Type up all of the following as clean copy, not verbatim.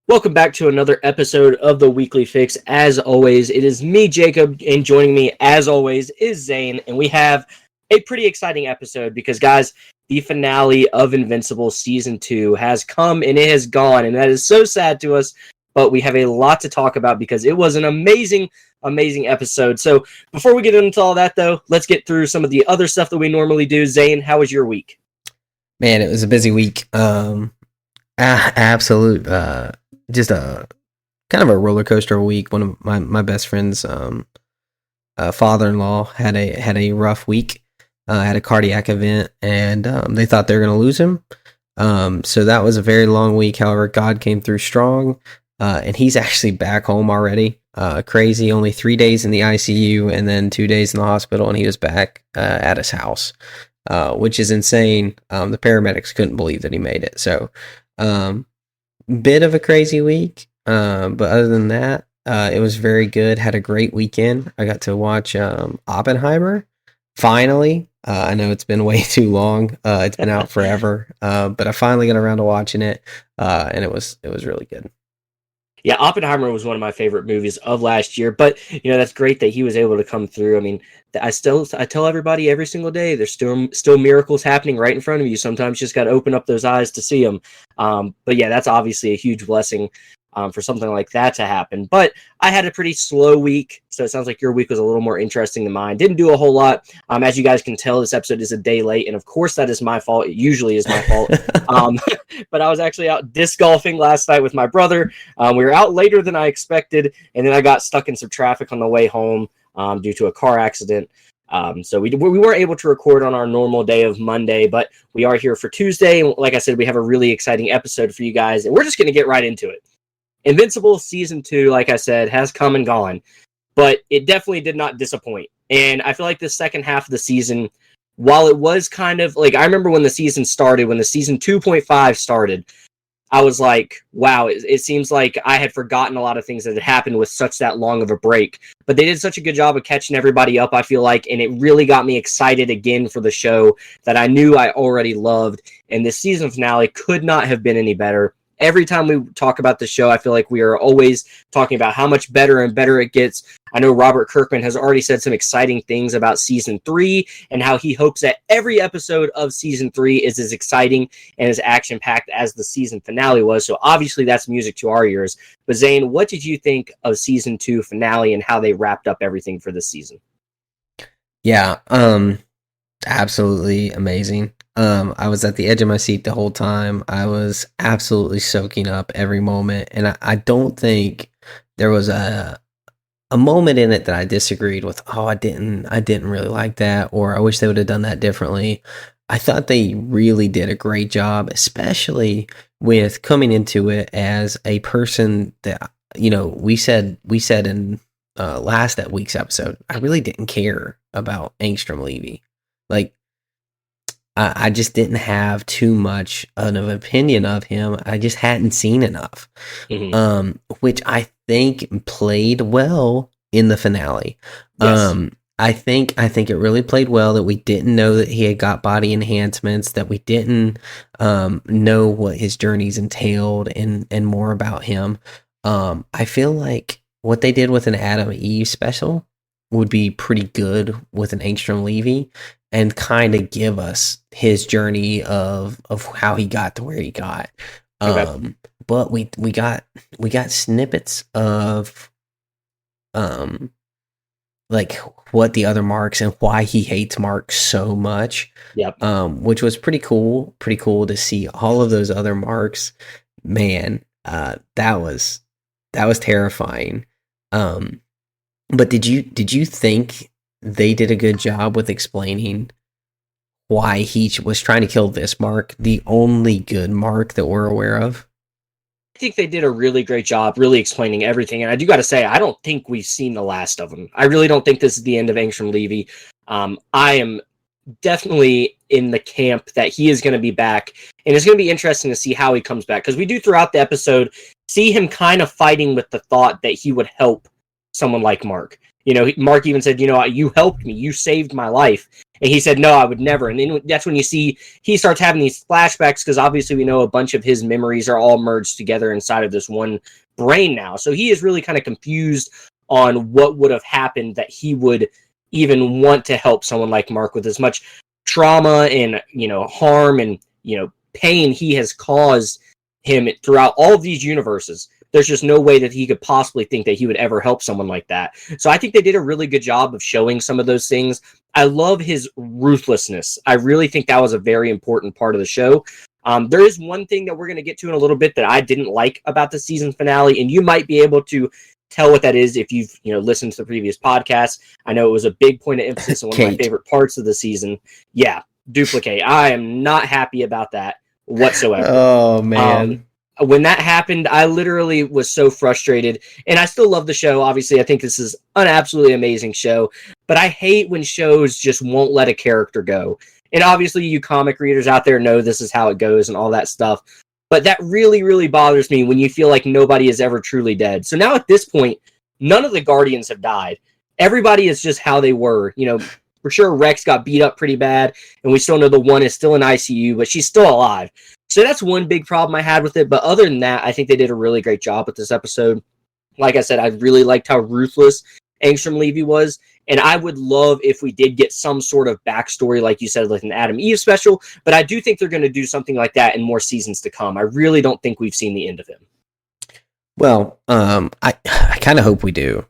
Welcome back to another episode of the Weekly Fix. As always, it is me, Jacob, and joining me, as always, is Zane. And we have a pretty exciting episode because, guys, the finale of Invincible Season 2 has come and it has gone. And that is so sad to us, but we have a lot to talk about because it was an amazing episode. So before we get into all that, though, let's get through some of the other stuff that we normally do. Zane, how was your week? Man, it was a busy week. Absolute, just a kind of a roller coaster week. One of my best friends, father-in-law had a rough week. Had a cardiac event, and they thought they were going to lose him. So that was a very long week. However, God came through strong, and he's actually back home already. Crazy, only 3 days in the ICU, and then 2 days in the hospital, and he was back at his house, which is insane. The paramedics couldn't believe that he made it. So, bit of a crazy week, but other than that, it was very good. Had a great weekend. I got to watch Oppenheimer. Finally, I know it's been way too long. It's been out forever, but I finally got around to watching it, and it was really good. Yeah, Oppenheimer was one of my favorite movies of last year, but that's great that he was able to come through. I mean, I tell everybody every single day there's still miracles happening right in front of you. Sometimes you just got to open up those eyes to see them. But yeah, that's obviously a huge blessing for something like that to happen. But I had a pretty slow week, so it sounds like your week was a little more interesting than mine. Didn't do a whole lot. As you guys can tell, this episode is a day late, and of course that is my fault. It usually is my fault. But I was actually out disc golfing last night with my brother. We were out later than I expected, and then I got stuck in some traffic on the way home due to a car accident. So we weren't able to record on our normal day of Monday, but we are here for Tuesday. And like I said, we have a really exciting episode for you guys, and we're just going to get right into it. Invincible Season 2, like I said, has come and gone, but it definitely did not disappoint. And I feel like the second half of the season, while it was kind of like, I remember when the season started, when the season 2.5 started, I was like, wow, it seems like I had forgotten a lot of things that had happened with such that long of a break. But they did such a good job of catching everybody up, I feel like, and it really got me excited again for the show that I knew I already loved. And this season finale could not have been any better. Every time we talk about the show, I feel like we are always talking about how much better and better it gets. I know Robert Kirkman has already said some exciting things about Season 3 and how he hopes that every episode of Season 3 is as exciting and as action-packed as the season finale was. So obviously that's music to our ears. But Zane, what did you think of Season 2 finale and how they wrapped up everything for this season? Yeah, absolutely amazing. I was at the edge of my seat the whole time. I was absolutely soaking up every moment, and I don't think there was a moment in it that I disagreed with. Oh, I didn't really like that, or I wish they would have done that differently. I thought they really did a great job, especially with coming into it as a person that we said in last that week's episode. I really didn't care about Angstrom Levy, like. I just didn't have too much of an opinion of him. I just hadn't seen enough, which I think played well in the finale. Yes. I think it really played well that we didn't know that he had got body enhancements, that we didn't know what his journeys entailed and more about him. I feel like what they did with an Adam Eve special would be pretty good with an Angstrom Levy, and kind of give us his journey of how he got to where he got. Okay. But we got snippets of like what the other Marks and why he hates Mark so much. Yep. Which was pretty cool to see all of those other Marks. Man, that was terrifying. But did you think they did a good job with explaining why he was trying to kill this Mark, the only good Mark that we're aware of? I think they did a really great job really explaining everything. And I do got to say, I don't think we've seen the last of him. I really don't think this is the end of Angstrom Levy. I am definitely in the camp that he is going to be back. And it's going to be interesting to see how he comes back. Because we do throughout the episode see him kind of fighting with the thought that he would help someone like Mark. Mark even said, you helped me, you saved my life. And he said, no, I would never. And then that's when you see he starts having these flashbacks, because obviously we know a bunch of his memories are all merged together inside of this one brain now. So he is really kind of confused on what would have happened that he would even want to help someone like Mark with as much trauma and, harm and, pain he has caused him throughout all of these universes. There's just no way that he could possibly think that he would ever help someone like that. So I think they did a really good job of showing some of those things. I love his ruthlessness. I really think that was a very important part of the show. There is one thing that we're going to get to in a little bit that I didn't like about the season finale, and you might be able to tell what that is if you've listened to the previous podcast. I know it was a big point of emphasis and one of my favorite parts of the season. Yeah, Duplicate. I am not happy about that whatsoever. Oh, man. When that happened, I literally was so frustrated, and I still love the show. Obviously, I think this is an absolutely amazing show, but I hate when shows just won't let a character go. And obviously, you comic readers out there know this is how it goes and all that stuff. But that really, really bothers me when you feel like nobody is ever truly dead. So now at this point, none of the Guardians have died. Everybody is just how they were. For sure, Rex got beat up pretty bad, and we still know the one is still in ICU, but she's still alive. So that's one big problem I had with it. But other than that, I think they did a really great job with this episode. Like I said, I really liked how ruthless Angstrom Levy was. And I would love if we did get some sort of backstory, like you said, like an Adam Eve special. But I do think they're going to do something like that in more seasons to come. I really don't think we've seen the end of him. Well, I kind of hope we do.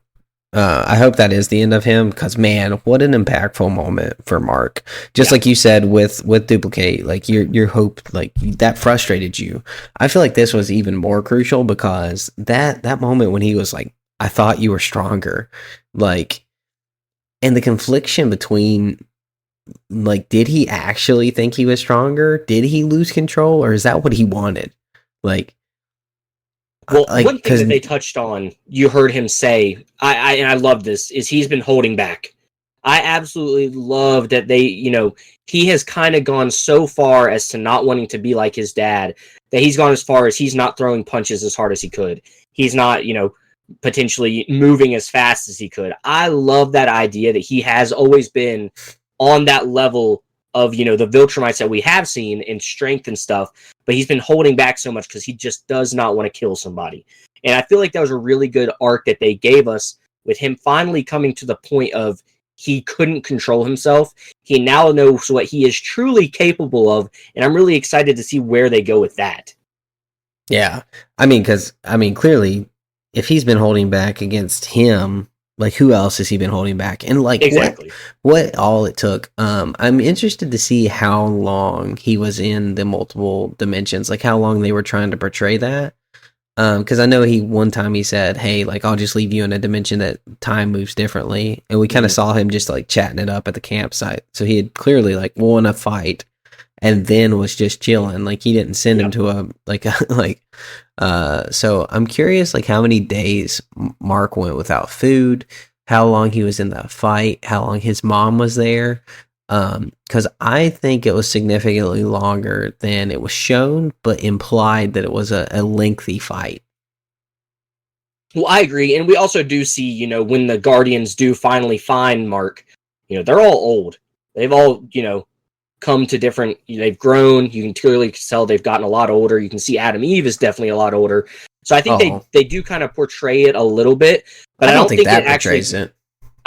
I hope that is the end of him, because man, what an impactful moment for Mark. Just like you said with Duplicate, like your hope, like that frustrated you. I feel like this was even more crucial, because that moment when he was like, I thought you were stronger, like, and the confliction between, like, did he actually think he was stronger? Did he lose control, or is that what he wanted? Like, well, one thing that they touched on, you heard him say, and I love this, is he's been holding back. I absolutely love that he has kind of gone so far as to not wanting to be like his dad, that he's gone as far as he's not throwing punches as hard as he could. He's not, potentially moving as fast as he could. I love that idea that he has always been on that level of, the Viltrumites that we have seen in strength and stuff, but he's been holding back so much because he just does not want to kill somebody. And I feel like that was a really good arc that they gave us, with him finally coming to the point of he couldn't control himself. He now knows what he is truly capable of, and I'm really excited to see where they go with that. Yeah. Clearly, if he's been holding back against him, like, who else has he been holding back? And like, exactly what all it took. I'm interested to see how long he was in the multiple dimensions, like how long they were trying to portray that. Because I know one time he said, hey, like, I'll just leave you in a dimension that time moves differently. And we kind of saw him just like chatting it up at the campsite. So he had clearly like won a fight and then was just chilling. Like, he didn't send him to so I'm curious, like, how many days Mark went without food, how long he was in that fight, how long his mom was there. Because I think it was significantly longer than it was shown, but implied that it was a lengthy fight. Well, I agree. And we also do see, when the Guardians do finally find Mark, they're all old. They've all, come to different, they've grown. You can clearly tell they've gotten a lot older. You can see Adam Eve is definitely a lot older. So I think they do kind of portray it a little bit, but I don't think that portrays it.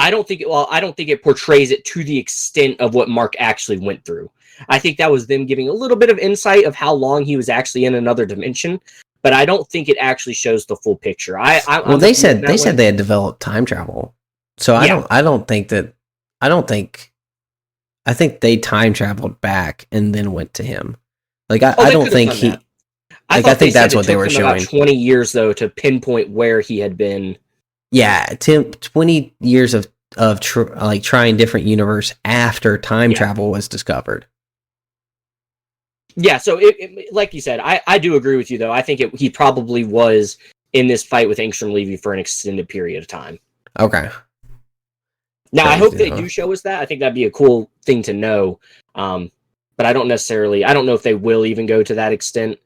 I don't think it portrays it to the extent of what Mark actually went through. I think that was them giving a little bit of insight of how long he was actually in another dimension, but I don't think it actually shows the full picture. They said they had developed time travel. So I think they time traveled back and then went to him. Like, I don't think he. I think that's what they were showing. About 20 years though to pinpoint where he had been. Yeah, 20 years of trying different universe after time travel was discovered. Yeah, so it like you said, I do agree with you though. I think he probably was in this fight with Angstrom Levy for an extended period of time. Okay. Now, I hope they do show us that. I think that'd be a cool thing to know. But I don't know if they will even go to that extent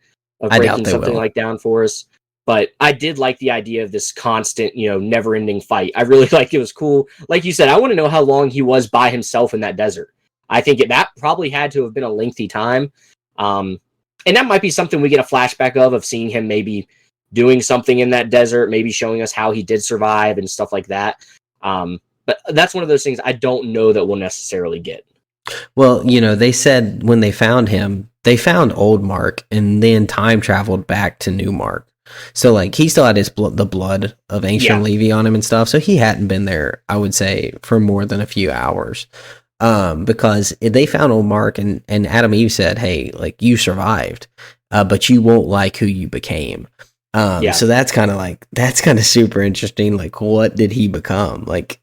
of breaking something like down for us. But I did like the idea of this constant, never ending fight. I really like it was cool. Like you said, I want to know how long he was by himself in that desert. I think that probably had to have been a lengthy time. And that might be something we get a flashback of seeing him maybe doing something in that desert, maybe showing us how he did survive and stuff like that. But that's one of those things I don't know that we'll necessarily get. Well, they said when they found him, they found old Mark and then time traveled back to new Mark. So, like, he still had the blood of Ancient Levy on him and stuff. So he hadn't been there, I would say, for more than a few hours. Because they found old Mark and Adam Eve said, hey, like, you survived, but you won't like who you became. So that's kind of super interesting. Like, what did he become? Like,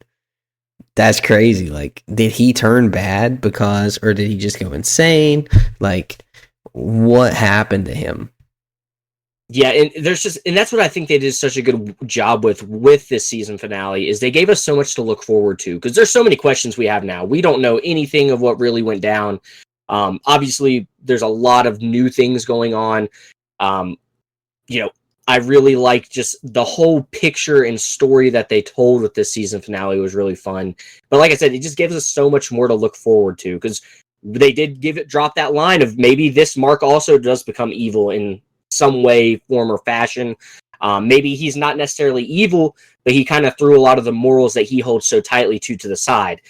that's crazy. Like, did he turn bad or did he just go insane? Like, what happened to him? Yeah, and that's what I think they did such a good job with this season finale is they gave us so much to look forward to because there's so many questions we have now. We don't know anything of what really went down. Obviously, there's a lot of new things going on. I really like just the whole picture and story that they told with this season finale was really fun. But like I said, it just gives us so much more to look forward to because they did drop that line of maybe this Mark also does become evil in some way, form, or fashion. Maybe he's not necessarily evil, but he kind of threw a lot of the morals that he holds so tightly to the side.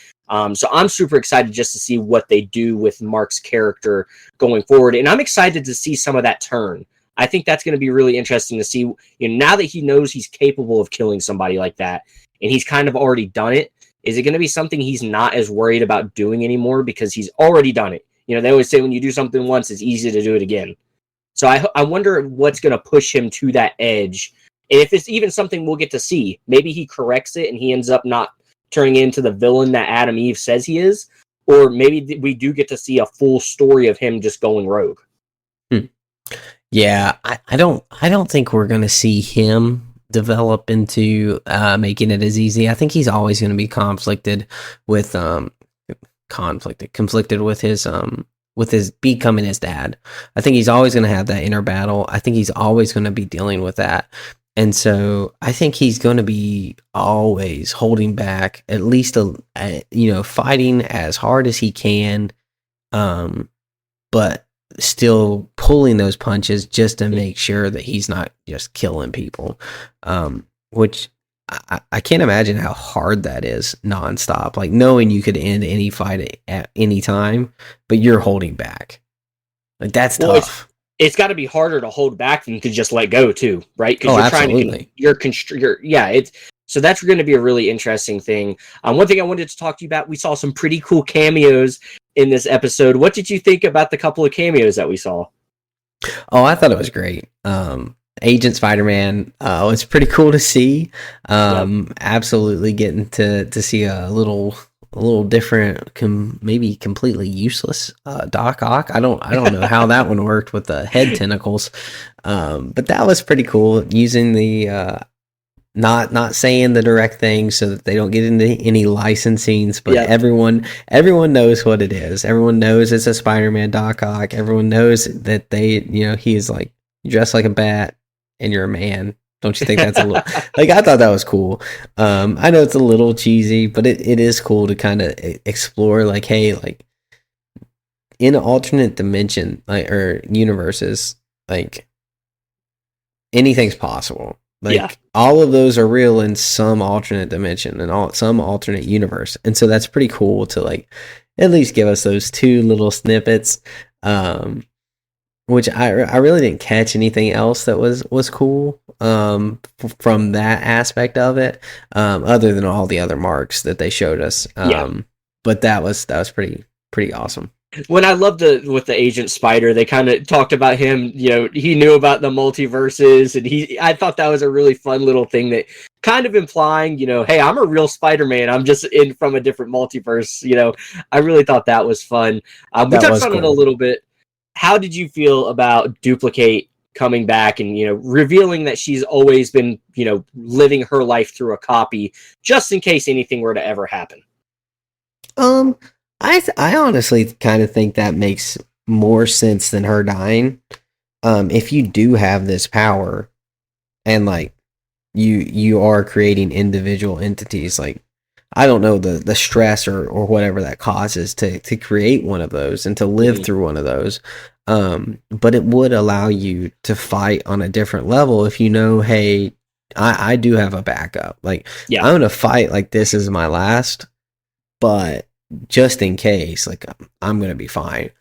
So I'm super excited just to see what they do with Mark's character going forward. And I'm excited to see some of that turn. I think that's going to be really interesting to see, now that he knows he's capable of killing somebody like that, and he's kind of already done it, is it going to be something he's not as worried about doing anymore because he's already done it? They always say when you do something once, it's easy to do it again. So I wonder what's going to push him to that edge. And if it's even something we'll get to see, maybe he corrects it and he ends up not turning into the villain that Adam Eve says he is. Or maybe we do get to see a full story of him just going rogue. Yeah, I don't think we're going to see him develop into making it as easy. I think he's always going to be conflicted with his becoming his dad. I think he's always going to have that inner battle. I think he's always going to be dealing with that. And so I think he's going to be always holding back, at least, fighting as hard as he can, but still pulling those punches just to make sure that he's not just killing people, which I can't imagine how hard that is nonstop. Like knowing you could end any fight at any time, but you're holding back. Like that's tough. It's got to be harder to hold back than to just let go too, right? Because absolutely. So that's going to be a really interesting thing. One thing I wanted to talk to you about, we saw some pretty cool cameos in this episode. What did you think about the couple of cameos that we saw? Oh, I thought it was great. Agent Spider-Man was pretty cool to see. Absolutely getting to see a little different, maybe completely useless Doc Ock. I don't know how that one worked with the head tentacles, but that was pretty cool. Using the not saying the direct thing so that they don't get into any licensings, but everyone knows what it is. Everyone knows it's a Spider-Man Doc Ock. Everyone knows that he's like dressed like a bat and you're a man. Don't you think that's a little like, I thought that was cool. I know it's a little cheesy, but it is cool to kind of explore like, hey, like in an alternate dimension, like, or universes, like anything's possible. Like all of those are real in some alternate dimension and some alternate universe. And so that's pretty cool to like at least give us those two little snippets. Which I really didn't catch anything else that was cool from that aspect of it, other than all the other marks that they showed us. But that was pretty awesome. When I loved with the Agent Spider, they kind of talked about him. He knew about the multiverses, and I thought that was a really fun little thing that kind of implying, hey, I'm a real Spider-Man. I'm just in from a different multiverse. I really thought that was fun. We touched on it a little bit. How did you feel about Duplicate coming back and, revealing that she's always been, living her life through a copy just in case anything were to ever happen? I honestly kind of think that makes more sense than her dying. If you do have this power, and like you are creating individual entities. Like I don't know the stress or whatever that causes to create one of those and to live Mhm. through one of those. But it would allow you to fight on a different level if you know, hey, I do have a backup. Like Yeah. I'm gonna fight like this is my last, but just in case, like I'm gonna be fine.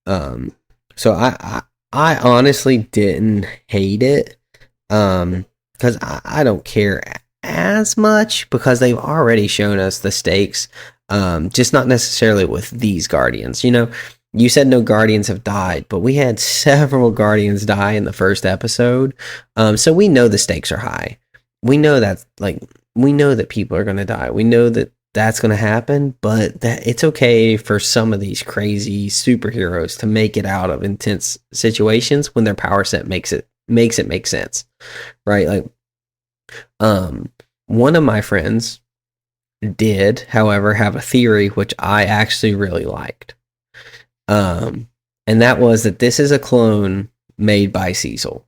So I honestly didn't hate it. Because I don't care as much because they've already shown us the stakes. Just not necessarily with these Guardians. You know, you said no Guardians have died, but we had several Guardians die in the first episode. So we know the stakes are high. We know that, like, we know that people are going to die. We know that that's going to happen, but that it's okay for some of these crazy superheroes to make it out of intense situations when their power set makes it make sense, right? Like, one of my friends did, however, have a theory which I actually really liked, um, and that was that this is a clone made by Cecil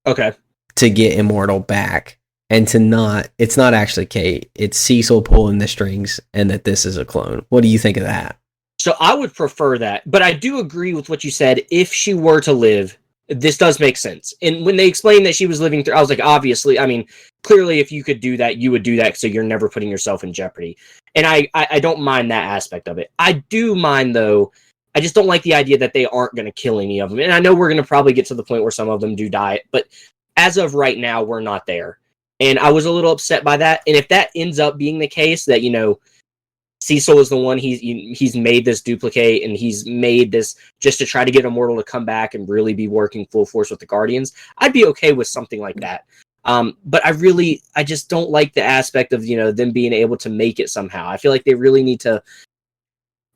Okay. to get Immortal back. And to not, it's not actually Kate. It's Cecil pulling the strings, and that this is a clone. What do you think of that? So I would prefer that, but I do agree with what you said. If she were to live, this does make sense. And when they explained that she was living through, I was like, obviously, I mean, clearly, if you could do that, you would do that, so you're never putting yourself in jeopardy. And I don't mind that aspect of it. I do mind, though. I just don't like the idea that they aren't going to kill any of them. And I know we're going to probably get to the point where some of them do die, but as of right now, we're not there. And I was a little upset by that. And if that ends up being the case, that, you know, Cecil is the one, he's made this duplicate, and he's made this just to try to get Immortal to come back and really be working full force with the Guardians, I'd be okay with something like that. But I just don't like the aspect of, you know, them being able to make it somehow. I feel like they really need to.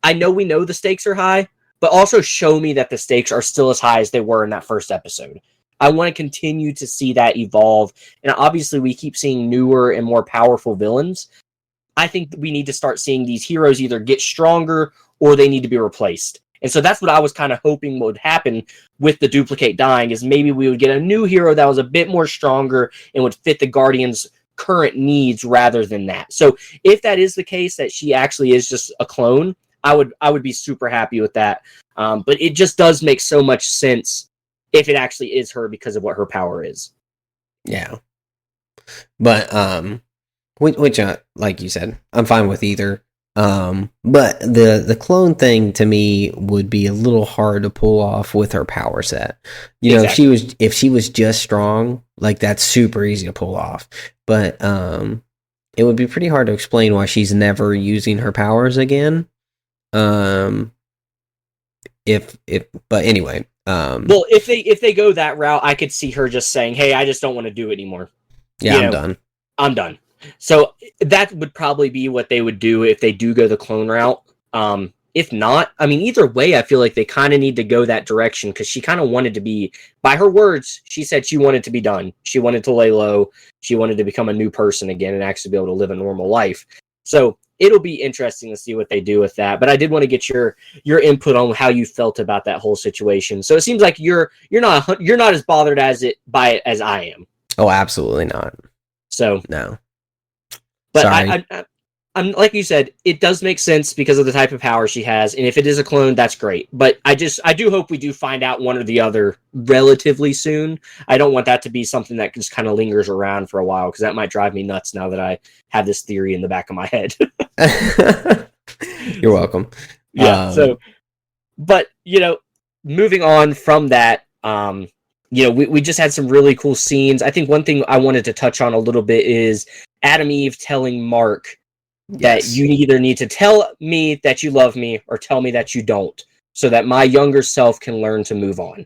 I know we know the stakes are high, but also show me that the stakes are still as high as they were in that first episode. I want to continue to see that evolve. And obviously, we keep seeing newer and more powerful villains. I think we need to start seeing these heroes either get stronger or they need to be replaced. And so that's what I was kind of hoping would happen with the duplicate dying, is maybe we would get a new hero that was a bit more stronger and would fit the Guardians' current needs rather than that. So if that is the case, that she actually is just a clone, I would be super happy with that. But it just does make so much sense if it actually is her because of what her power is. Yeah, but which like you said, I'm fine with either. But the clone thing to me would be a little hard to pull off with her power set. You know, Exactly. if she was just strong, like that's super easy to pull off. But it would be pretty hard to explain why she's never using her powers again. Um, if but anyway, Well, if they go that route, I could see her just saying, "Hey, I just don't want to do it anymore. yeah, You I'm know, done. I'm done." So that would probably be what they would do if they do go the clone route. If not, I mean, either way, I feel like they kind of need to go that direction, because she kind of wanted to be, by her words, she said she wanted to be done. She wanted to lay low. She wanted to become a new person again and actually be able to live a normal life. So it'll be interesting to see what they do with that. But I did want to get your input on how you felt about that whole situation. So it seems like you're not as bothered by it as I am. Oh, absolutely not. So, No, but sorry. I'm like you said, it does make sense because of the type of power she has, and if it is a clone, that's great. But I do hope we do find out one or the other relatively soon. I don't want that to be something that just kind of lingers around for a while, because that might drive me nuts now that I have this theory in the back of my head. You're welcome. Yeah. So, but moving on from that, we just had some really cool scenes. I think one thing I wanted to touch on a little bit is Adam Eve telling Mark that Yes. you either need to tell me that you love me or tell me that you don't, so that my younger self can learn to move on.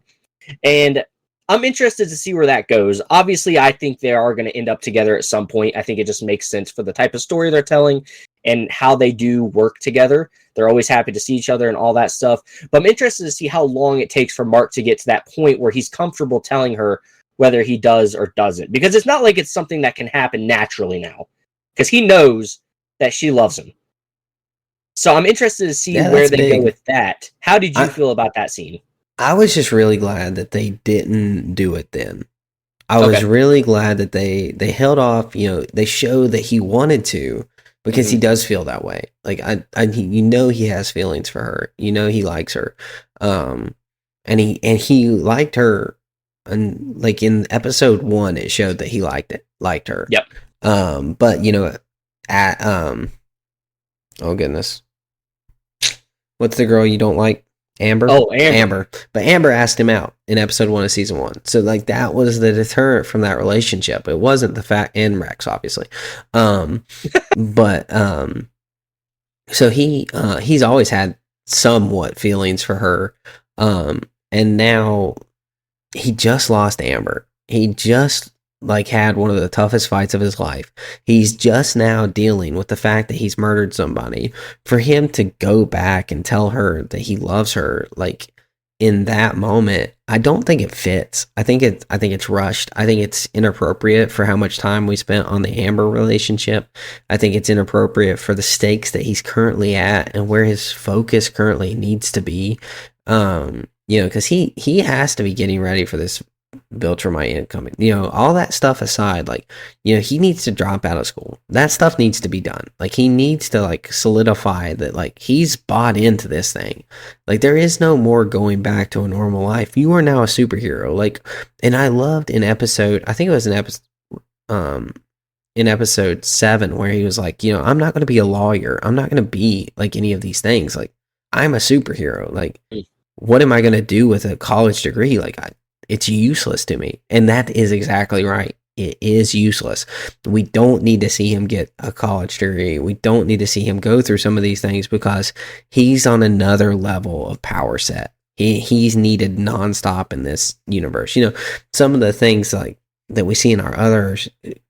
And I'm interested to see where that goes. Obviously, I think they are going to end up together at some point. I think it just makes sense for the type of story they're telling and how they do work together. They're always happy to see each other and all that stuff. But I'm interested to see how long it takes for Mark to get to that point where he's comfortable telling her whether he does or doesn't. Because it's not like it's something that can happen naturally now. Because he knows that she loves him. So I'm interested to see Yeah, where that's they go big. with that. How did you I feel about that scene? I was just really glad that they didn't do it then. I was Okay. really glad that they held off. You know, they showed that he wanted to because he does feel that way. Like you know, he has feelings for her. You know, he likes her, um, and he liked her. And like in episode 1, it showed that he liked her. Yep. But you know, at oh goodness, what's the girl you don't like? Amber? Oh, Amber. But Amber asked him out in episode 1 of season 1. So like that was the deterrent from that relationship. It wasn't the fact, and Rex obviously. But so he's always had somewhat feelings for her. And now he just lost Amber. He just like had one of the toughest fights of his life. He's just now dealing with the fact that he's murdered somebody. For him to go back and tell her that he loves her, like in that moment, I don't think it fits. I think it's rushed. I think it's inappropriate for how much time we spent on the Amber relationship. I think it's inappropriate for the stakes that he's currently at and where his focus currently needs to be. You know, because he has to be getting ready for this Viltrumite incoming. You know, all that stuff aside, like, you know, he needs to drop out of school. That stuff needs to be done. Like, he needs to like solidify that like he's bought into this thing. Like, there is no more going back to a normal life. You are now a superhero. Like, and I loved in episode, I think it was in episode 7 where he was like, you know, I'm not going to be a lawyer. I'm not going to be like any of these things. Like, I'm a superhero. Like, what am I going to do with a college degree? Like, it's useless to me. And that is exactly right. It is useless. We don't need to see him get a college degree. We don't need to see him go through some of these things because he's on another level of power set. He's needed nonstop in this universe. You know, some of the things like that we see in our other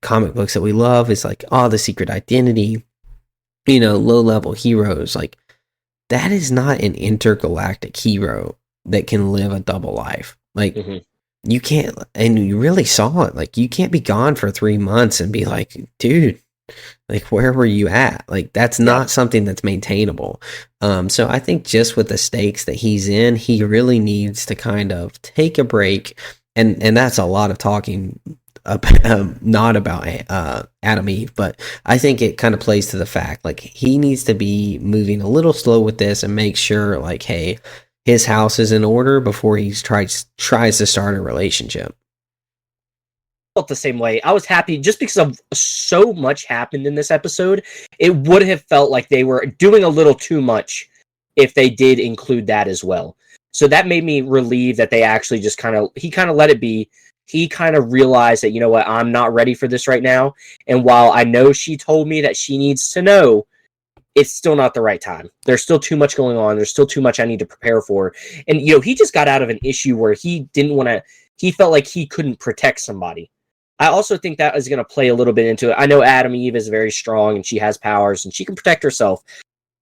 comic books that we love is like, oh, the secret identity, you know, low level heroes. Like, that is not an intergalactic hero that can live a double life. Like, you can't, and you really saw it. Like, you can't be gone for 3 months and be like, dude, like, where were you at? Like, that's not something that's maintainable. So I think just with the stakes that he's in, he really needs to kind of take a break. And that's a lot of talking not about Adam Eve, but I think it kind of plays to the fact like he needs to be moving a little slow with this and make sure like, hey, his house is in order before he tries to start a relationship. Felt the same way. I was happy just because of so much happened in this episode. It would have felt like they were doing a little too much if they did include that as well. So that made me relieved that they actually just he kind of let it be. He kind of realized that, you know what, I'm not ready for this right now. And while I know she told me that she needs to know, it's still not the right time. There's still too much going on. There's still too much I need to prepare for. And, you know, he just got out of an issue where he felt like he couldn't protect somebody. I also think that is going to play a little bit into it. I know Adam Eve is very strong and she has powers and she can protect herself.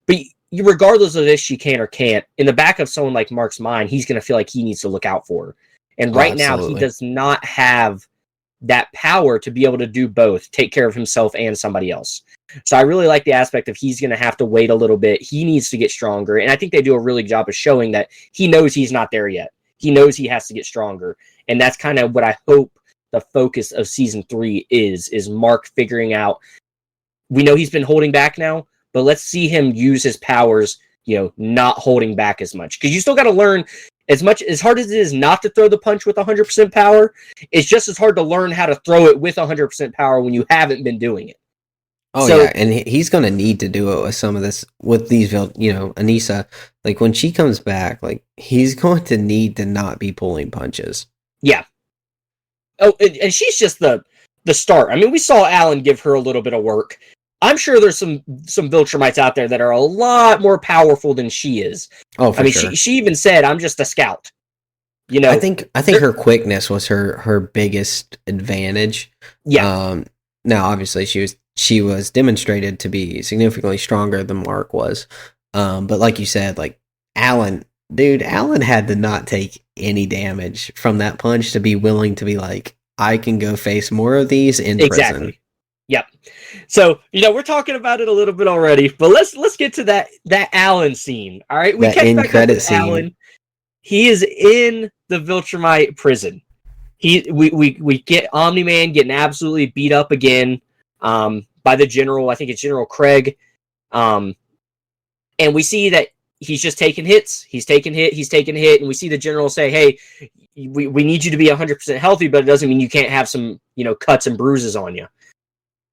But regardless of if she can or can't, in the back of someone like Mark's mind, he's going to feel like he needs to look out for her. And right now, he does not have that power to be able to do both, take care of himself and somebody else. So I really like the aspect of he's going to have to wait a little bit. He needs to get stronger. And I think they do a really good job of showing that he knows he's not there yet. He knows he has to get stronger. And that's kind of what I hope the focus of season 3 is Mark figuring out. We know he's been holding back now, but let's see him use his powers, you know, not holding back as much. Because you still got to learn. As hard as it is not to throw the punch with 100% power, it's just as hard to learn how to throw it with 100% power when you haven't been doing it. Oh, so, yeah, and he's going to need to do it with some of this, with these, you know, Anissa, like, when she comes back, like, he's going to need to not be pulling punches. Yeah. Oh, and she's just the start. I mean, we saw Alan give her a little bit of work. I'm sure there's some Viltrumites out there that are a lot more powerful than she is. Oh, for sure. She even said, "I'm just a scout." You know, I think her quickness was her biggest advantage. Yeah. Now, obviously, she was demonstrated to be significantly stronger than Mark was. But like you said, like Alan had to not take any damage from that punch to be willing to be like, I can go face more of these in prison. Yep. So, you know, we're talking about it a little bit already, but let's get to that Alan scene. All right, we catch back up with Alan. He is in the Viltrumite prison, We get Omni-Man getting absolutely beat up again by the general. I think it's General Craig. And we see that he's just taking hits. He's taking hit, and we see the general say, "Hey, we need you to be 100% healthy, but it doesn't mean you can't have some, cuts and bruises on you."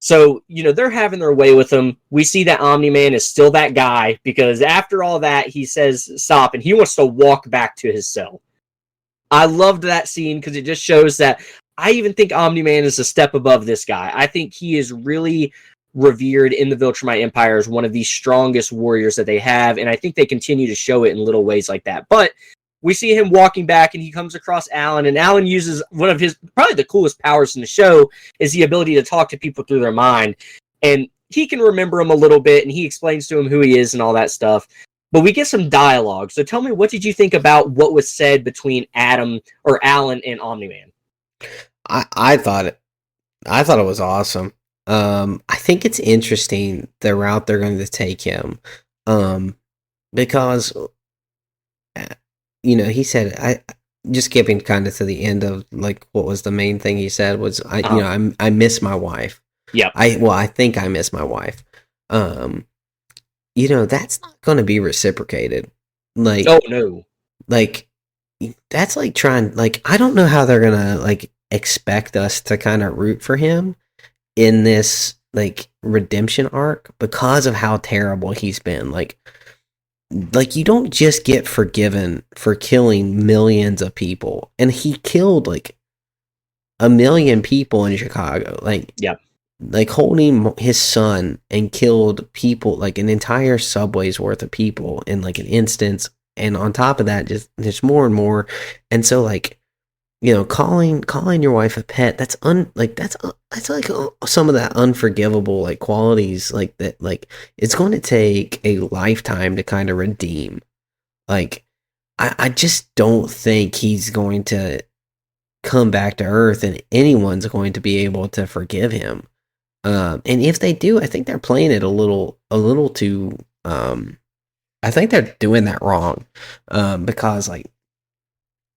So, they're having their way with him. We see that Omni-Man is still that guy, because after all that, he says stop, and he wants to walk back to his cell. I loved that scene because it just shows that I even think Omni-Man is a step above this guy. I think he is really revered in the Viltrumite Empire as one of the strongest warriors that they have, and I think they continue to show it in little ways like that. But we see him walking back, and he comes across Alan, and Alan uses one of his, probably the coolest powers in the show, is the ability to talk to people through their mind. And he can remember him a little bit, and he explains to him who he is and all that stuff. But we get some dialogue. So tell me, what did you think about what was said between Alan and Omni-Man? I thought it was awesome. I think it's interesting the route they're going to take him, because he said, I just skipping kind of to the end of like what was the main thing he said was I miss my wife. Yeah. I think I miss my wife. That's not going to be reciprocated. Like, oh no, like that's like trying, like, I don't know how they're going to like expect us to kind of root for him in this like redemption arc because of how terrible he's been. Like you don't just get forgiven for killing millions of people, and he killed like 1 million people in Chicago. Like, yeah, like holding his son and killed people, like an entire subway's worth of people in like an instance, and on top of that, just more and more. And so like, calling your wife a pet, that's like some of that unforgivable like qualities like that, like it's going to take a lifetime to kind of redeem. Like I just don't think he's going to come back to Earth and anyone's going to be able to forgive him. And if they do, I think they're playing it a little too. I think they're doing that wrong, because like,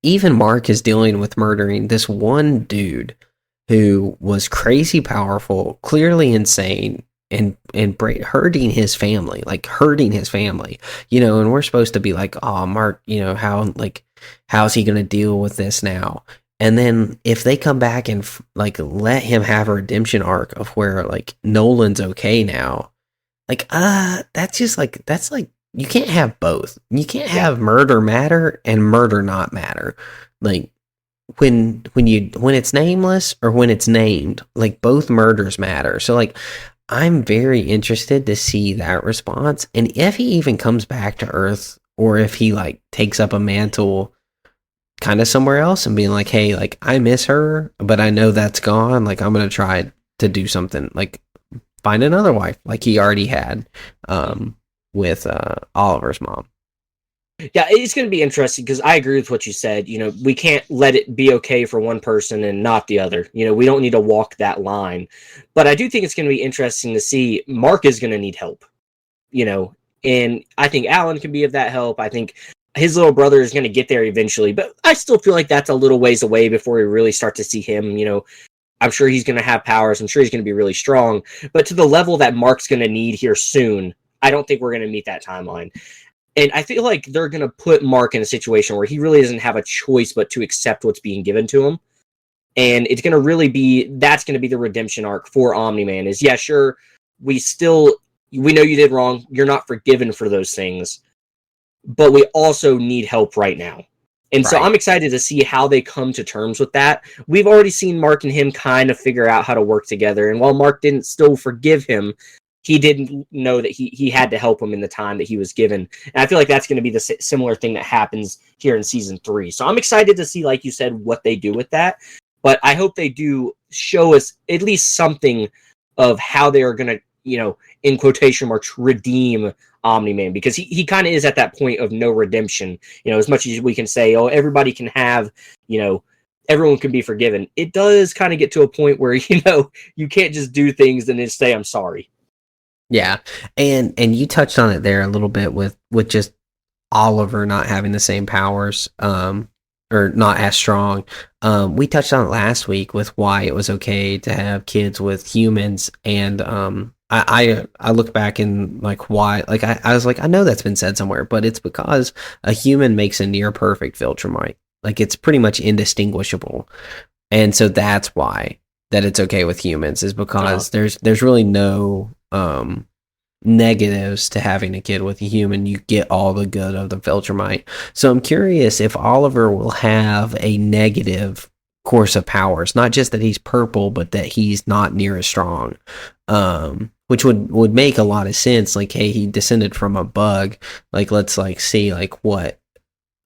even Mark is dealing with murdering this one dude who was crazy powerful, clearly insane, and hurting his family, and we're supposed to be like, oh, Mark, how's he going to deal with this now? And then if they come back and like let him have a redemption arc of where like Nolan's okay now, like, that's like, you can't have both. You can't have murder matter and murder not matter. Like when it's nameless or when it's named, like both murders matter. So like, I'm very interested to see that response, and if he even comes back to Earth, or if he like takes up a mantle kind of somewhere else and being like, hey, like I miss her, but I know that's gone. Like I'm gonna try to do something, like find another wife, like he already had. With Oliver's mom. Yeah, it's going to be interesting because I agree with what you said. We can't let it be okay for one person and not the other. We don't need to walk that line. But I do think it's going to be interesting to see. Mark is going to need help, and I think Alan can be of that help. I think his little brother is going to get there eventually, but I still feel like that's a little ways away before we really start to see him. I'm sure he's going to have powers. I'm sure he's going to be really strong. But to the level that Mark's going to need here soon, I don't think we're going to meet that timeline. And I feel like they're going to put Mark in a situation where he really doesn't have a choice but to accept what's being given to him. And it's going to really be, that's going to be the redemption arc for Omni-Man is, yeah, sure, we know you did wrong. You're not forgiven for those things. But we also need help right now. And so I'm excited to see how they come to terms with that. We've already seen Mark and him kind of figure out how to work together. And while Mark didn't still forgive him, he didn't know that he had to help him in the time that he was given. And I feel like that's going to be the similar thing that happens here in season 3. So I'm excited to see, like you said, what they do with that. But I hope they do show us at least something of how they are going to, in quotation marks, redeem Omni-Man. Because he kind of is at that point of no redemption. As much as we can say, oh, everybody can have, everyone can be forgiven. It does kind of get to a point where, you can't just do things and then say, I'm sorry. Yeah, and you touched on it there a little bit with just Oliver not having the same powers. or not as strong. We touched on it last week with why it was okay to have kids with humans, and I look back and like why, like I was like, I know that's been said somewhere, but it's because a human makes a near perfect Viltrumite. Like it's pretty much indistinguishable, and so that's why that it's okay with humans is because there's really no negatives to having a kid with a human. You get all the good of the Viltrumite. So I'm curious if Oliver will have a negative course of powers, not just that he's purple, but that he's not near as strong. Which would make a lot of sense. Like, hey, he descended from a bug. Like, let's like see like what,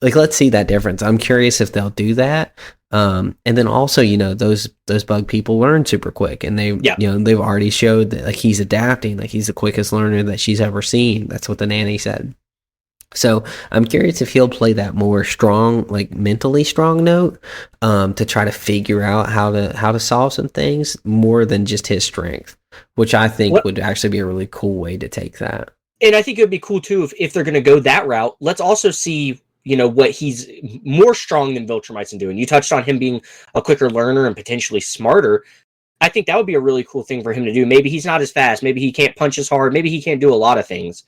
like let's see that difference. I'm curious if they'll do that. And then also, those bug people learn super quick, and they've already showed that like he's adapting, like he's the quickest learner that she's ever seen. That's what the nanny said. So I'm curious if he'll play that more strong, like mentally strong note, to try to figure out how to solve some things more than just his strength, which I think would actually be a really cool way to take that. And I think it would be cool too if they're going to go that route. Let's also see what he's more strong than Viltrumite's in doing. You touched on him being a quicker learner and potentially smarter. I think that would be a really cool thing for him to do. Maybe he's not as fast. Maybe he can't punch as hard. Maybe he can't do a lot of things.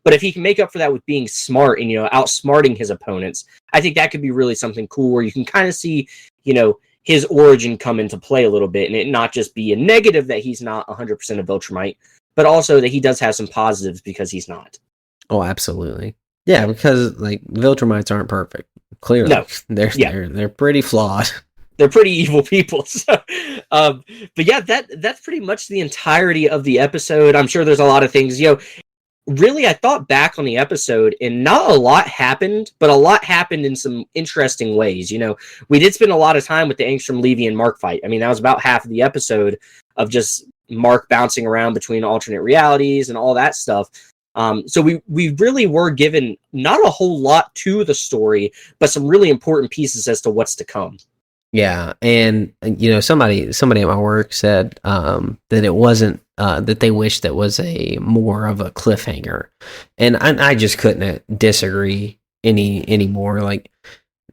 But if he can make up for that with being smart and, outsmarting his opponents, I think that could be really something cool where you can kind of see, his origin come into play a little bit, and it not just be a negative that he's not 100% a Viltrumite, but also that he does have some positives because he's not. Oh, absolutely. Yeah, because like Viltrumites aren't perfect. Clearly, no. They're pretty flawed. They're pretty evil people. So, but yeah, that's pretty much the entirety of the episode. I'm sure there's a lot of things. Really, I thought back on the episode, and not a lot happened, but a lot happened in some interesting ways. We did spend a lot of time with the Angstrom, Levy, and Mark fight. I mean, that was about half of the episode of just Mark bouncing around between alternate realities and all that stuff. So we really were given not a whole lot to the story, but some really important pieces as to what's to come. Yeah, and somebody at my work said that it wasn't that they wished that was a more of a cliffhanger, and I just couldn't disagree anymore. Like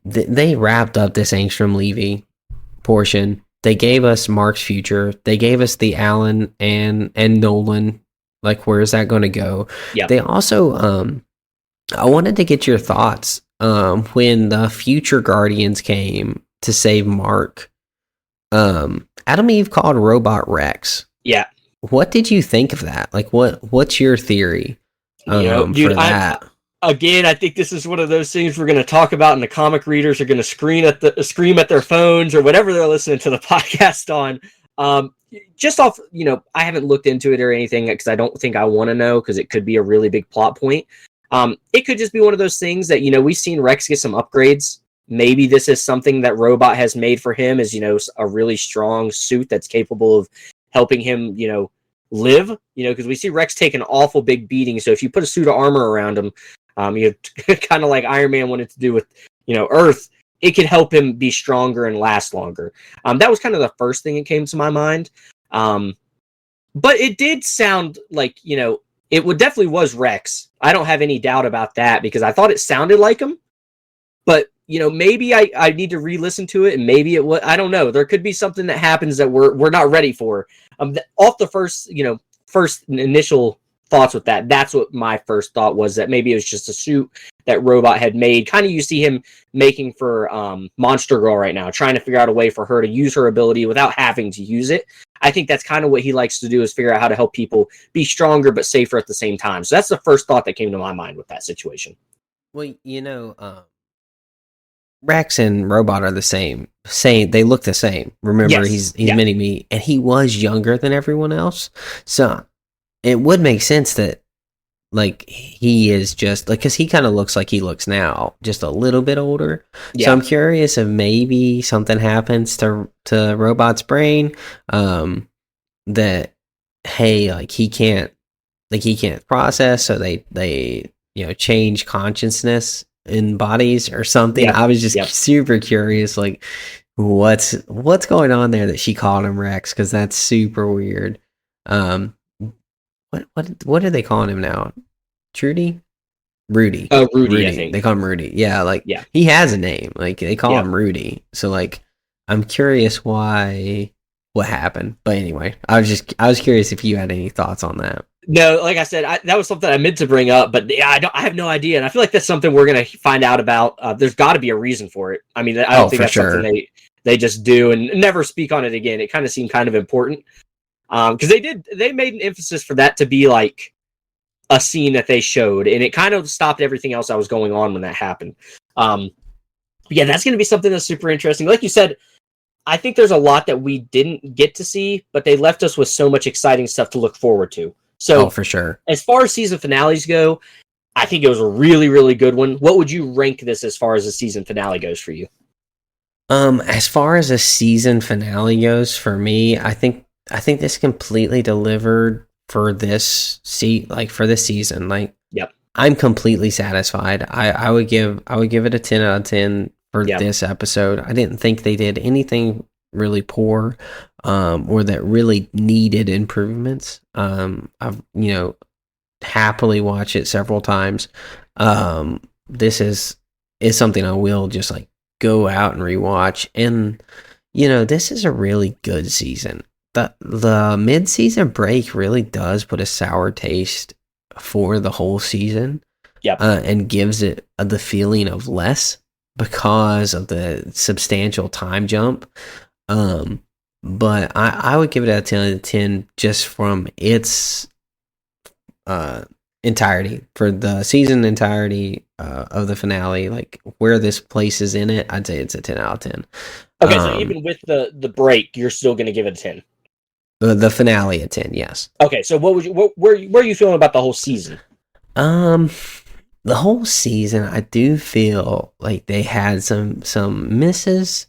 they wrapped up this Angstrom Levy portion. They gave us Mark's future. They gave us the Alan and Nolan. Like, where is that going to go? Yeah. They also, I wanted to get your thoughts when the future Guardians came to save Mark. Adam Eve called Robot Rex. Yeah. What did you think of that? Like, what's your theory dude, for that? Again, I think this is one of those things we're going to talk about, and the comic readers are going to scream at their phones or whatever they're listening to the podcast on. Just off, I haven't looked into it or anything because I don't think I want to know, because it could be a really big plot point. It could just be one of those things that, we've seen Rex get some upgrades. Maybe this is something that Robot has made for him, is, a really strong suit that's capable of helping him, live, because we see Rex take an awful big beating. So if you put a suit of armor around him, kind of like Iron Man wanted to do with, Earth, it could help him be stronger and last longer. That was kind of the first thing that came to my mind. But it did sound like, it definitely was Rex. I don't have any doubt about that, because I thought it sounded like him. But, maybe I need to re-listen to it, and maybe it was, I don't know. There could be something that happens that we're not ready for. Off the first initial thoughts with that, that's what my first thought was, that maybe it was just a suit that Robot had made. Kind of you see him making for Monster Girl right now, trying to figure out a way for her to use her ability without having to use it. I think that's kind of what he likes to do, is figure out how to help people be stronger but safer at the same time. So that's the first thought that came to my mind with that situation. Well, Rex and Robot are the same. They look the same. Remember, yes. he's Mini-Me, and he was younger than everyone else. So it would make sense that, like, he is just like, because he kind of looks like he looks now, just a little bit older. Yeah. So I'm curious if maybe something happens to Robot's brain, that, hey, like he can't process, so they change consciousness in bodies or something. I was just super curious, like what's going on there that she called him Rex, because that's super weird. What are they calling him now? Trudy? Rudy. Oh, Rudy, I Rudy. They think. call him Rudy. Yeah, like Yeah. he has a name. Like they call Yeah. him Rudy. So like I'm curious why what happened. But anyway, I was curious if you had any thoughts on that. No, like I said, that was something I meant to bring up, but yeah, I have no idea, and I feel like that's something we're gonna find out about. There's got to be a reason for it. I mean, I don't Oh, think for that's something sure. they just do and never speak on it again. It kind of seemed kind of important because they made an emphasis for that to be like a scene that they showed, and it kind of stopped everything else that was going on when that happened. Um, yeah, that's going to be something that's super interesting. Like you said, I think there's a lot that we didn't get to see, but they left us with so much exciting stuff to look forward to. Oh, So, for sure. as far as season finales go, I think it was a really, really good one. What would you rank this as far as the season finale goes for you? As far as a season finale goes, for me, I think this completely delivered for for this season. Like Yep. I'm completely satisfied. I would give it a 10 out of 10 for Yep. this episode. I didn't think they did anything really poor, or that really needed improvements. I've happily watched it several times. This is something I will just like go out and rewatch. And this is a really good season. The mid season break really does put a sour taste for the whole season, Yep. and gives it the feeling of less because of the substantial time jump. But I would give it a 10 out of 10 just from its entirety, for the season entirety of the finale, like where this places in it. I'd say it's a 10 out of 10. Okay, so even with the break, you're still going to give it a 10. The finale a 10, yes. Okay, so where are you feeling about the whole season? The whole season, I do feel like they had some misses.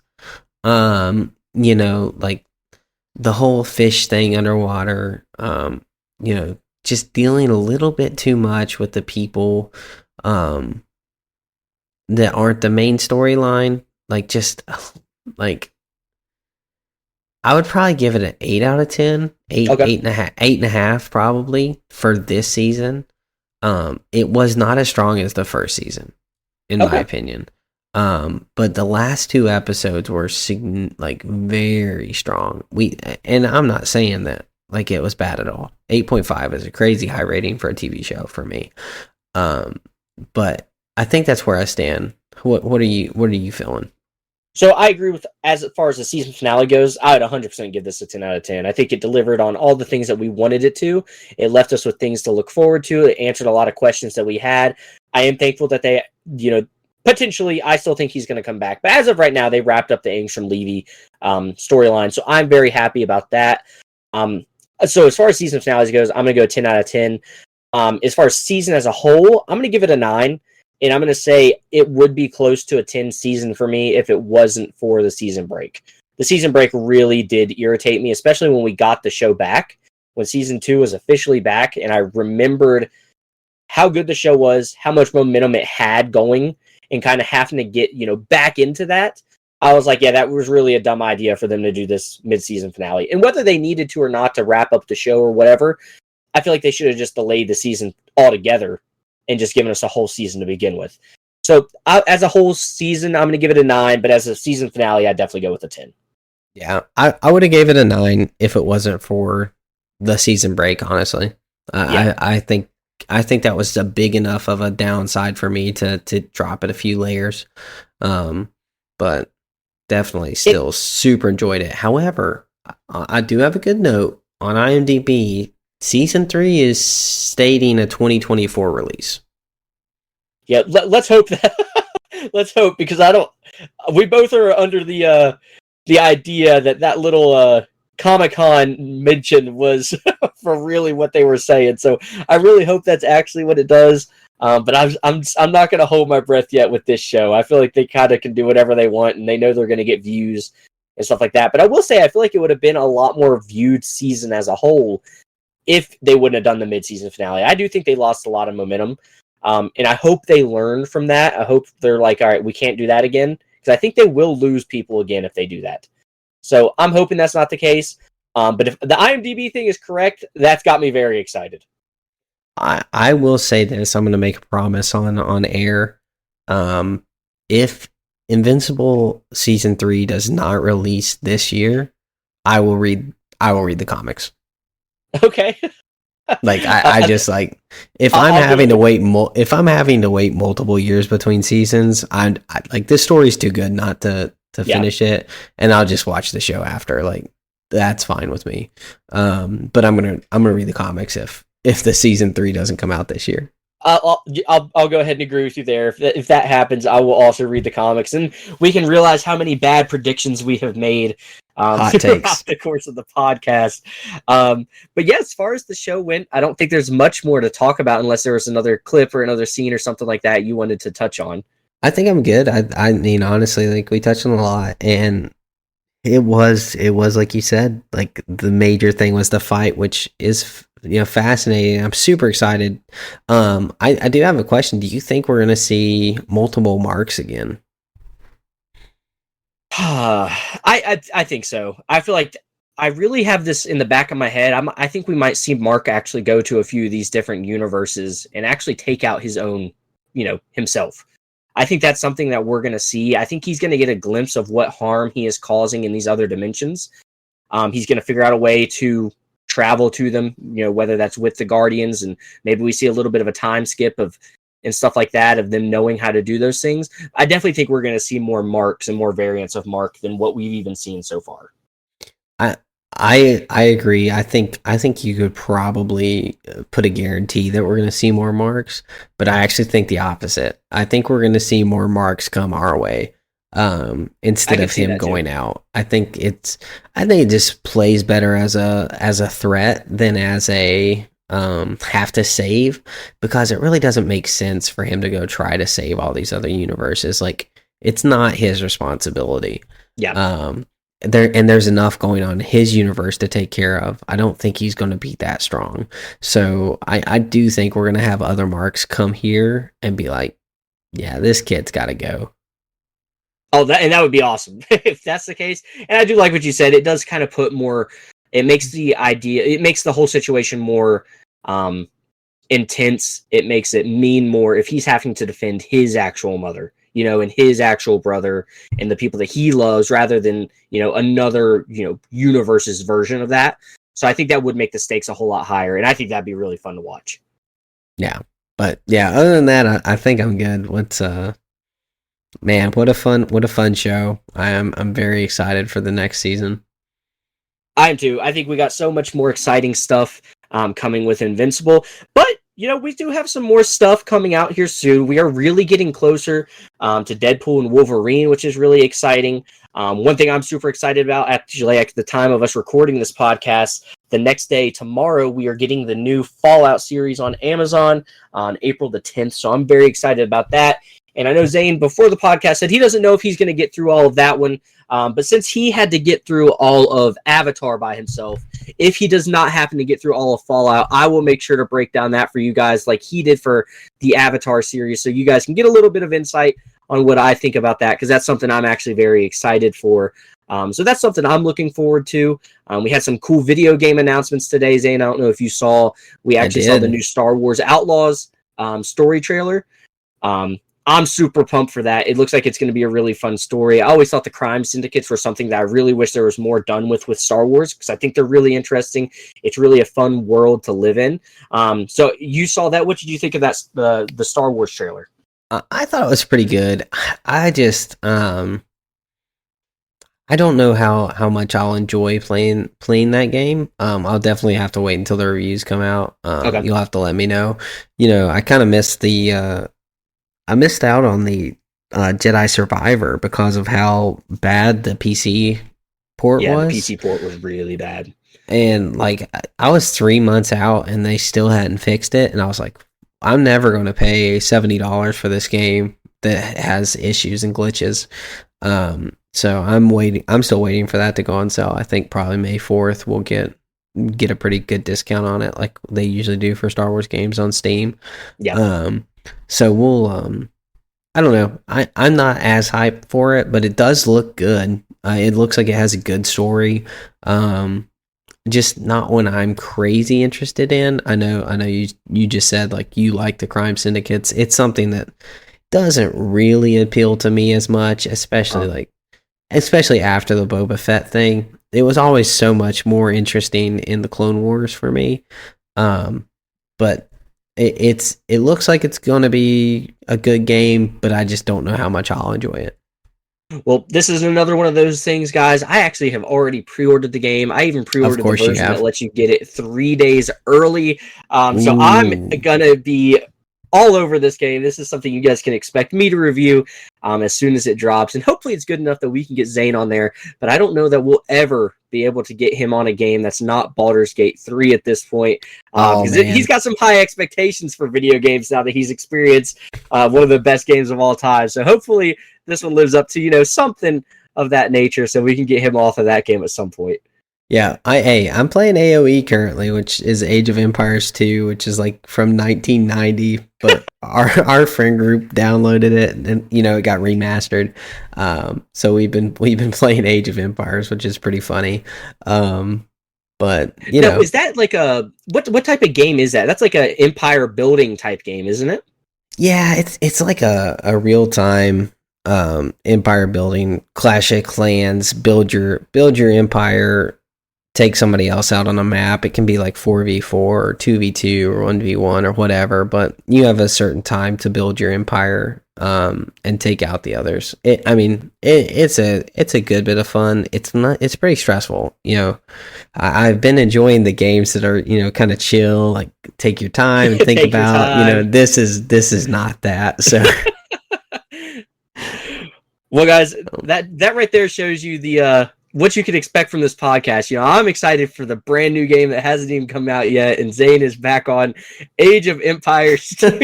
Like the whole fish thing underwater. Just dealing a little bit too much with the people that aren't the main storyline. Like just like I would probably give it an 8 out of 10. Okay. 8.5 probably for this season. It was not as strong as the first season, in my opinion. But the last two episodes were very strong. And I'm not saying that like it was bad at all. 8.5 is a crazy high rating for a TV show for me. But I think that's where I stand. What are you feeling? So I agree with, as far as the season finale goes, I would 100% give this a 10 out of 10. I think it delivered on all the things that we wanted it to. It left us with things to look forward to. It answered a lot of questions that we had. I am thankful that they, potentially, I still think he's going to come back. But as of right now, they wrapped up the Angstrom Levy storyline. So I'm very happy about that. So as far as season finales goes, I'm going to go 10 out of 10. As far as season as a whole, I'm going to give it a 9. And I'm going to say it would be close to a 10 season for me if it wasn't for the season break. The season break really did irritate me, especially when we got the show back, when season 2 was officially back. And I remembered how good the show was, how much momentum it had going, and kind of having to get, back into that. I was like, yeah, that was really a dumb idea for them to do this mid-season finale. And whether they needed to or not to wrap up the show or whatever, I feel like they should have just delayed the season altogether and just given us a whole season to begin with. So as a whole season, I'm going to give it a 9, but as a season finale, I'd definitely go with a 10. Yeah, I would have gave it a 9 if it wasn't for the season break, honestly. Yeah. I think that was a big enough of a downside for me to drop it a few layers. But definitely still super enjoyed it. However, I do have a good note on IMDb. Season 3 is stating a 2024 release. Yeah, let's hope that. Let's hope, because we both are under the idea that little Comic-Con mention was for really what they were saying. So I really hope that's actually what it does. But I'm not going to hold my breath yet with this show. I feel like they kind of can do whatever they want, and they know they're going to get views and stuff like that. But I will say, I feel like it would have been a lot more viewed season as a whole if they wouldn't have done the mid-season finale. I do think they lost a lot of momentum. And I hope they learn from that. I hope they're like, all right, we can't do that again. Because I think they will lose people again if they do that. So I'm hoping that's not the case. But if the IMDb thing is correct, that's got me very excited. I will say this. I'm going to make a promise on air. If Invincible season 3 does not release this year, I will read the comics. Okay. Like I just like if I'm I'll go having with to wait if I'm having to wait multiple years between seasons, I like this story's too good not to yeah. finish it, and I'll just watch the show after. Like that's fine with me. But I'm gonna read the comics if the season 3 doesn't come out this year. I'll go ahead and agree with you there. If that happens, I will also read the comics, and we can realize how many bad predictions we have made Hot throughout takes. the course of the podcast. But yeah, as far as the show went, I don't think there's much more to talk about unless there was another clip or another scene or something like that you wanted to touch on. I think I'm good. I mean, honestly, like we touched on a lot, and it was like you said, like the major thing was the fight, which is fascinating. I'm super excited. I do have a question. Do you think we're gonna see multiple marks again? I think so. I feel like I really have this in the back of my head. I think we might see Mark actually go to a few of these different universes and actually take out his own, himself. I think that's something that we're going to see. I think he's going to get a glimpse of what harm he is causing in these other dimensions. He's going to figure out a way to travel to them, whether that's with the Guardians, and maybe we see a little bit of a time skip and stuff like that of them knowing how to do those things. I definitely think we're going to see more Marks and more variants of Mark than what we've even seen so far. I agree. I think you could probably put a guarantee that we're going to see more marks, but I actually think the opposite. I think we're going to see more marks come our way instead of him going out. I think it just plays better as a threat than as a have to save, because it really doesn't make sense for him to go try to save all these other universes. Like it's not his responsibility. Yeah. There's enough going on in his universe to take care of. I don't think he's going to be that strong. So I do think we're going to have other marks come here and be like, yeah, this kid's got to go. Oh, that would be awesome if that's the case. And I do like what you said. It does kind of put more. It makes the whole situation more intense. It makes it mean more if he's having to defend his actual mother, and his actual brother and the people that he loves, rather than, another, universe's version of that. So I think that would make the stakes a whole lot higher. And I think that'd be really fun to watch. Yeah. But yeah, other than that, I think I'm good. Man, what a fun show. I'm very excited for the next season. I am too. I think we got so much more exciting stuff coming with Invincible. But, we do have some more stuff coming out here soon. We are really getting closer to Deadpool and Wolverine, which is really exciting. One thing I'm super excited about, actually, at the time of us recording this podcast, the next day, tomorrow, we are getting the new Fallout series on Amazon on April the 10th. So I'm very excited about that. And I know Zane, before the podcast, said he doesn't know if he's going to get through all of that one. But since he had to get through all of Avatar by himself, if he does not happen to get through all of Fallout, I will make sure to break down that for you guys like he did for the Avatar series, so you guys can get a little bit of insight on what I think about that, because that's something I'm actually very excited for. So that's something I'm looking forward to. We had some cool video game announcements today, Zane. I don't know if you saw. We actually saw the new Star Wars Outlaws story trailer. I'm super pumped for that. It looks like it's going to be a really fun story. I always thought the crime syndicates were something that I really wish there was more done with Star Wars, because I think they're really interesting. It's really a fun world to live in. So you saw that. What did you think of that, the Star Wars trailer? I thought it was pretty good. I just I don't know how much I'll enjoy playing that game. I'll definitely have to wait until the reviews come out. Okay. You'll have to let me know. I kind of missed I missed out on the Jedi Survivor because of how bad the PC port was. Yeah, the PC port was really bad. And like I was 3 months out and they still hadn't fixed it, and I was like, I'm never going to pay $70 for this game that has issues and glitches. So I'm still waiting for that to go on sale. I think probably May 4th we'll get a pretty good discount on it, like they usually do for Star Wars games on Steam. Yeah. So we'll I don't know. I'm not as hyped for it, but it does look good. It looks like it has a good story. just not one I'm crazy interested in. I know you just said like you like the crime syndicates. It's something that doesn't really appeal to me as much, especially after the Boba Fett thing. It was always so much more interesting in the Clone Wars for me. But it looks like it's going to be a good game, but I just don't know how much I'll enjoy it. Well, this is another one of those things, guys. I actually have already pre-ordered the game. I even pre-ordered the version that lets you get it 3 days early. So I'm going to be all over this game. This is something you guys can expect me to review as soon as it drops. And hopefully it's good enough that we can get Zane on there. But I don't know that we'll ever be able to get him on a game that's not Baldur's Gate 3 at this point. Because he's got some high expectations for video games now that he's experienced one of the best games of all time. So hopefully this one lives up to, something of that nature so we can get him off of that game at some point. Yeah, I'm playing AoE currently, which is Age of Empires 2, which is like from 1990, but our friend group downloaded it and it got remastered. So we've been playing Age of Empires, which is pretty funny. But now, is that like a what type of game is that? That's like a empire building type game, isn't it? Yeah, it's like a real time empire building, Clash of Clans, build your empire, take somebody else out on a map. It can be like 4v4 or 2v2 or 1v1 or whatever, but you have a certain time to build your empire and take out the others. It's a good bit of fun. It's pretty stressful. I've been enjoying the games that are kind of chill, like take your time and think about this is not that. So well, guys, that right there shows you the what you can expect from this podcast. I'm excited for the brand new game that hasn't even come out yet, and Zane is back on Age of Empires 2.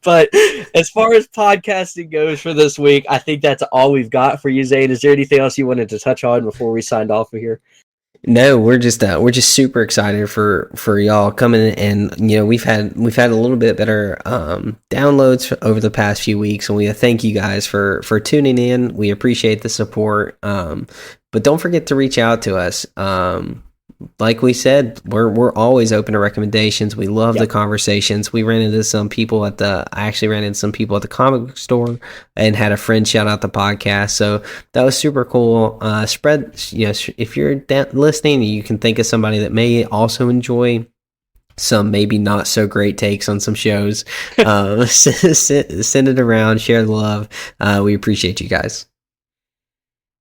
But as far as podcasting goes for this week, I think that's all we've got for you, Zane. Is there anything else you wanted to touch on before we signed off of here? No, we're just super excited for y'all coming, and we've had a little bit better downloads over the past few weeks, and we thank you guys for tuning in. We appreciate the support, but don't forget to reach out to us. Like we said, we're always open to recommendations. We love the conversations. I actually ran into some people at the comic book store and had a friend shout out the podcast. So that was super cool. If you're listening, you can think of somebody that may also enjoy some maybe not so great takes on some shows. Send it around, share the love. We appreciate you guys.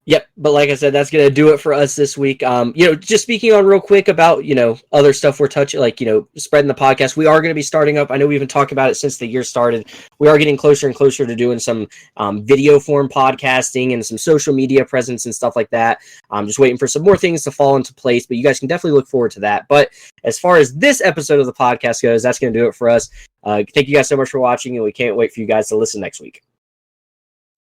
Yep, but like I said, that's going to do it for us this week. Just speaking on real quick about, other stuff we're touching, like, spreading the podcast. We are going to be starting up. I know we've been talking about it since the year started. We are getting closer and closer to doing some video form podcasting and some social media presence and stuff like that. I'm just waiting for some more things to fall into place, but you guys can definitely look forward to that. But as far as this episode of the podcast goes, that's going to do it for us. Thank you guys so much for watching, and we can't wait for you guys to listen next week.